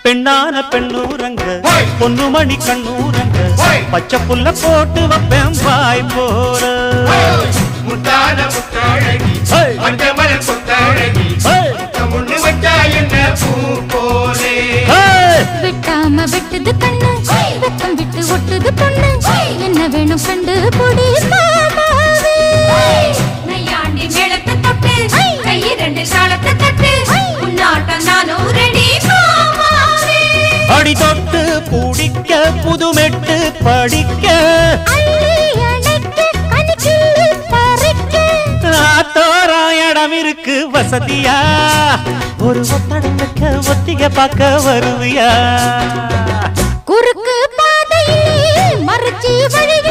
பெண்ணான பெண்ணூரங்க பொண்ணு மணி கண்ணூரங்க பச்சை புல்ல போட்டு வைப்பேன் வாய் போற முத்தான முத்தாழகி மஞ்சமல கொத்தாழகி முன்னு வச்சா என்ன பூ போலே விட்டாம விட்டது கண்ணு வெக்கம் விட்டு ஒட்டுது பொண்ணு என்ன வேணும் கண்டு பொடி மாமாவே நையாண்டி மேளத்தை தொட்டு கை ரெண்டு சாலத்தை தட்டு உன்னாட்டம் நானும் ரெடி மாமாவே அடி தொட்டு பூடிக்க புதுமெட்டு படிக்க இடம் இருக்கு வசதியா ஒரு ஒத்தடம் வைக்க ஒத்திக பார்க்க வருவியா குறுக்கு பாதையில் மறைச்சி வழிக